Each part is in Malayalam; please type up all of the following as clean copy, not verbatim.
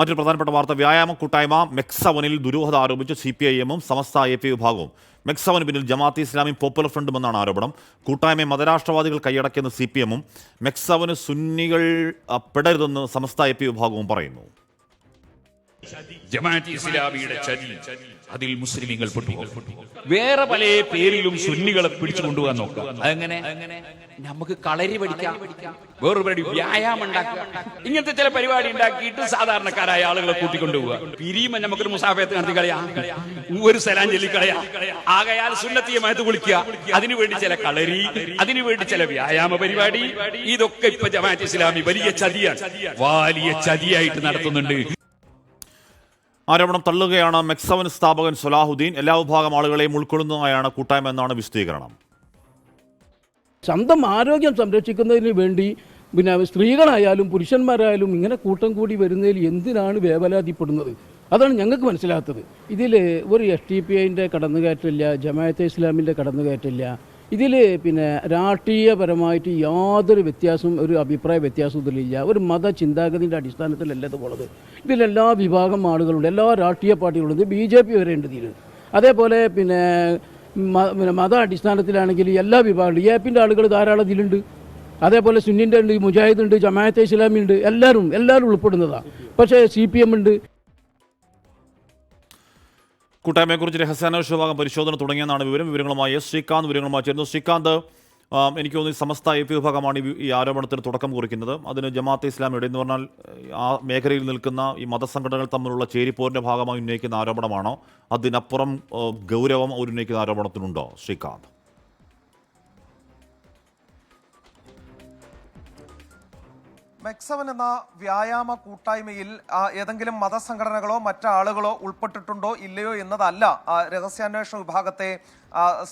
മറ്റൊരു പ്രധാനപ്പെട്ട വാർത്ത, വ്യായാമ കൂട്ടായ്മ മെക്സവനിൽ ദുരൂഹത ആരോപിച്ച് CPIM-ഉം സമസ്ത AP വിഭാഗവും. മെക്സവന് പിന്നിൽ ജമാഅത്തെ ഇസ്ലാമിയും പോപ്പുലർ ഫ്രണ്ടുമെന്നാണ് ആരോപണം. കൂട്ടായ്മയെ മതരാഷ്ട്രവാദികൾ കൈയടക്കിയെന്ന് CPM-ഉം മെക്സവന് സുന്നികൾ പെടരുതെന്ന് സമസ്ത AP വിഭാഗവും പറയുന്നു. ജമാഅത്തെ ഇസ്ലാമിയുടെ ചതി, അതിൽ മുസ്ലിമീങ്ങൾ വേറെ പല പേരിലും സുന്നികളെ പിടിച്ചു കൊണ്ടുപോകാൻ നോക്കാം. അതെങ്ങനെ? നമുക്ക് കളരി പഠിക്കാം, വേറൊരു പരിപാടി വ്യായാമം ഉണ്ടാക്കുക, ഇങ്ങനത്തെ ചില പരിപാടി ഉണ്ടാക്കിയിട്ട് സാധാരണക്കാരായ ആളുകളെ കൂട്ടിക്കൊണ്ടുപോവുക. പിരിയുമ്പോൾ നമുക്കൊരു മുസാഫയത്ത് നടത്തി കളയാം, ഒരു സലാം ചൊല്ലിക്കളയാം. ആകയാൽ സുന്നത്തിയമായത് വിളിക്കുക, അതിനുവേണ്ടി ചില കളരി, അതിനുവേണ്ടി ചില വ്യായാമ പരിപാടി, ഇതൊക്കെ ഇപ്പൊ ജമാഅത്തെ ഇസ്ലാമി വലിയ ചതിയാണ്, വലിയ ചതിയായിട്ട് നടത്തുന്നുണ്ട്. ആരോപണം തള്ളുകയാണ് മെക്സവൻ സ്ഥാപകൻ സൊലാഹുദ്ദീൻ. എല്ലാ വിഭാഗം ആളുകളെയും ഉൾക്കൊള്ളുന്നതായാണ് കൂട്ടായ്മ എന്നാണ് വിശദീകരണം. സ്വന്തം ആരോഗ്യം സംരക്ഷിക്കുന്നതിന് വേണ്ടി പിന്നെ സ്ത്രീകളായാലും പുരുഷന്മാരായാലും ഇങ്ങനെ കൂട്ടം കൂടി വരുന്നതിൽ എന്തിനാണ് വേവലാതിപ്പെടുന്നത്? അതാണ് ഞങ്ങൾക്ക് മനസ്സിലാത്തത്. ഇതിൽ ഒരു SDPIൻ്റെ കടന്നുകയറ്റമില്ല, ജമാഅത്തെ ഇസ്ലാമിൻ്റെ കടന്നുകയറ്റമില്ല. ഇതിൽ പിന്നെ രാഷ്ട്രീയപരമായിട്ട് യാതൊരു വ്യത്യാസവും, ഒരു അഭിപ്രായ വ്യത്യാസവും ഇതിലില്ല. ഒരു മത ചിന്താഗതിൻ്റെ അടിസ്ഥാനത്തിലല്ല ഇത് പോണത്. ഇതിലെല്ലാ വിഭാഗം ആളുകളുണ്ട്, എല്ലാ രാഷ്ട്രീയ പാർട്ടികളുണ്ട്, BJP വരെ ഉണ്ട് ഇതിൽ. അതേപോലെ പിന്നെ മത അടിസ്ഥാനത്തിലാണെങ്കിൽ എല്ലാ വിഭാഗങ്ങളും, APൻ്റെ ആളുകൾ ധാരാളം ഇതിലുണ്ട്. അതേപോലെ സുന്നിൻ്റെ ഉണ്ട്, മുജാഹിദ് ഉണ്ട്, ജമാഅത്തെ ഇസ്ലാമി ഉണ്ട്, എല്ലാവരും ഉൾപ്പെടുന്നതാണ്. പക്ഷേ CPM ഉണ്ട്. കൂട്ടായ്മയെക്കുറിച്ച് രഹസ്യാന്വേഷണ വിഭാഗം പരിശോധന തുടങ്ങിയെന്നാണ് വിവരങ്ങളുമായി ശ്രീകാന്ത് വിവരങ്ങളുമായി ചേരുന്നു. ശ്രീകാന്ത്, എനിക്ക് തോന്നുന്നു സമസ്ത AP വിഭാഗമാണ് ഈ ആരോപണത്തിന് തുടക്കം കുറിക്കുന്നത്. അതിന് ജമാഅത്തെ ഇസ്ലാമിയുടെ എന്ന് പറഞ്ഞാൽ ആ മേഖലയിൽ നിൽക്കുന്ന ഈ മതസംഘടനകൾ തമ്മിലുള്ള ചേരിപ്പോരിൻ്റെ ഭാഗമായി ഉന്നയിക്കുന്ന ആരോപണമാണോ? അതിനപ്പുറം ഗൗരവം ഉന്നയിക്കുന്ന ആരോപണത്തിനുണ്ടോ ശ്രീകാന്ത്? മെക്സവൻ എന്ന വ്യായാമ കൂട്ടായ്മയിൽ ഏതെങ്കിലും മതസംഘടനകളോ മറ്റാളുകളോ ഉൾപ്പെട്ടിട്ടുണ്ടോ ഇല്ലയോ എന്നതല്ല രഹസ്യാന്വേഷണ വിഭാഗത്തെ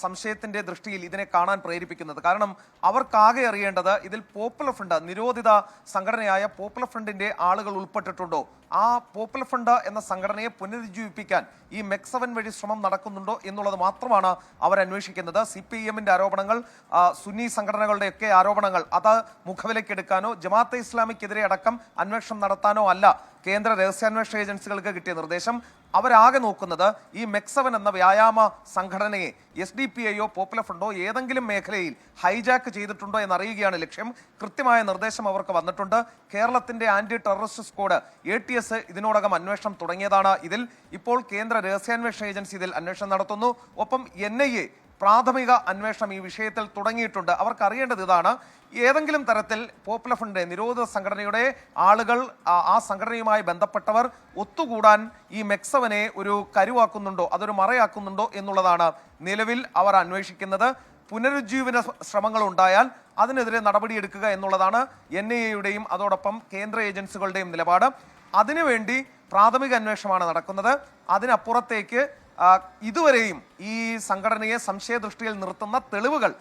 സംശയത്തിന്റെ ദൃഷ്ടിയിൽ ഇതിനെ കാണാൻ പ്രേരിപ്പിക്കുന്നത്. കാരണം അവർക്കാകെ അറിയേണ്ടത് ഇതിൽ പോപ്പുലർ ഫ്രണ്ട്, നിരോധിത സംഘടനയായ പോപ്പുലർ ഫ്രണ്ടിന്റെ ആളുകൾ ഉൾപ്പെട്ടിട്ടുണ്ടോ, ആ പോപ്പുലർ ഫ്രണ്ട് എന്ന സംഘടനയെ പുനരുജ്ജീവിപ്പിക്കാൻ ഈ മെക്സവൻ വഴി ശ്രമം നടക്കുന്നുണ്ടോ എന്നുള്ളത് മാത്രമാണ് അവർ അന്വേഷിക്കുന്നത്. CPIM-ന്റെ ആരോപണങ്ങൾ, സുന്നി സംഘടനകളുടെയൊക്കെ ആരോപണങ്ങൾ അത് മുഖവിലക്കെടുക്കാനോ ജമാഅത്തെ ഇസ്ലാമിക്കെതിരെ അടക്കം അന്വേഷണം നടത്താനോ അല്ല കേന്ദ്ര രഹസ്യാന്വേഷണ ഏജൻസികൾക്ക് കിട്ടിയ നിർദ്ദേശം. അവരാകെ നോക്കുന്നത് ഈ മെക്സവൻ എന്ന വ്യായാമ സംഘടനയെ SDPIയോ പോപ്പുലർ ഫ്രണ്ടോ ഏതെങ്കിലും മേഖലയിൽ ഹൈജാക്ക് ചെയ്തിട്ടുണ്ടോ എന്നറിയുകയാണ് ലക്ഷ്യം. കൃത്യമായ നിർദ്ദേശം അവർക്ക് വന്നിട്ടുണ്ട്. കേരളത്തിന്റെ ആന്റി ടെററിസ്റ്റ് സ്ക്വാഡ് ATS ഇതിനോടകം അന്വേഷണം തുടങ്ങിയതാണ്. ഇതിൽ ഇപ്പോൾ കേന്ദ്ര രഹസ്യാന്വേഷണ ഏജൻസി ഇതിൽ അന്വേഷണം നടത്തുന്നു. ഒപ്പം NIA പ്രാഥമിക അന്വേഷണം ഈ വിഷയത്തിൽ തുടങ്ങിയിട്ടുണ്ട്. അവർക്ക് അറിയേണ്ടത് ഇതാണ്, ഏതെങ്കിലും തരത്തിൽ പോപ്പുലർ ഫ്രണ്ട് നിരോധിത സംഘടനയുടെ ആളുകൾ, ആ സംഘടനയുമായി ബന്ധപ്പെട്ടവർ ഒത്തുകൂടാൻ ഈ മെക്സവനെ ഒരു കരുവാക്കുന്നുണ്ടോ, അതൊരു മറയാക്കുന്നുണ്ടോ എന്നുള്ളതാണ് നിലവിൽ അവർ അന്വേഷിക്കുന്നത്. പുനരുജ്ജീവന ശ്രമങ്ങൾ ഉണ്ടായാൽ അതിനെതിരെ നടപടിയെടുക്കുക എന്നുള്ളതാണ് NIA-യുടെയും അതോടൊപ്പം കേന്ദ്ര ഏജൻസികളുടെയും നിലപാട്. അതിനുവേണ്ടി പ്രാഥമിക അന്വേഷണമാണ് നടക്കുന്നത്. അതിനപ്പുറത്തേക്ക് ഇതുവരെയും ഈ സംഘടനയെ സംശയദൃഷ്ടിയിൽ നിർത്തുന്ന തെളിവുകൾ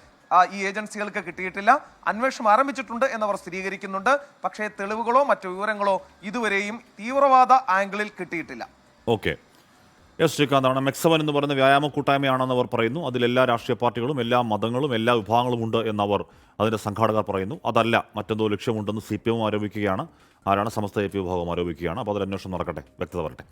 ഈ ഏജൻസികൾക്ക് കിട്ടിയിട്ടില്ല. അന്വേഷണം ആരംഭിച്ചിട്ടുണ്ട് എന്നവർ സ്ഥിരീകരിക്കുന്നുണ്ട്. പക്ഷേ തെളിവുകളോ മറ്റു വിവരങ്ങളോ ഇതുവരെയും തീവ്രവാദ ആംഗിളിൽ കിട്ടിയിട്ടില്ല. ഓക്കെ, ശ്രീകാന്താണ്. മെക്സവൻ എന്ന് പറയുന്ന വ്യായാമ കൂട്ടായ്മയാണെന്ന് അവർ പറയുന്നു. അതിലെല്ലാ രാഷ്ട്രീയ പാർട്ടികളും എല്ലാ മതങ്ങളും എല്ലാ വിഭാഗങ്ങളും ഉണ്ട് എന്നവർ അതിൻ്റെ സംഘാടകർ പറയുന്നു. അതല്ല, മറ്റെന്തോ ലക്ഷ്യമുണ്ടെന്ന് CPM ആരോപിക്കുകയാണ്. ആരാണ്? സമസ്ത AP വിഭാഗം ആരോപിക്കുകയാണ്. അപ്പോൾ അതിൽ അന്വേഷണം നടക്കട്ടെ, വ്യക്തത വരട്ടെ.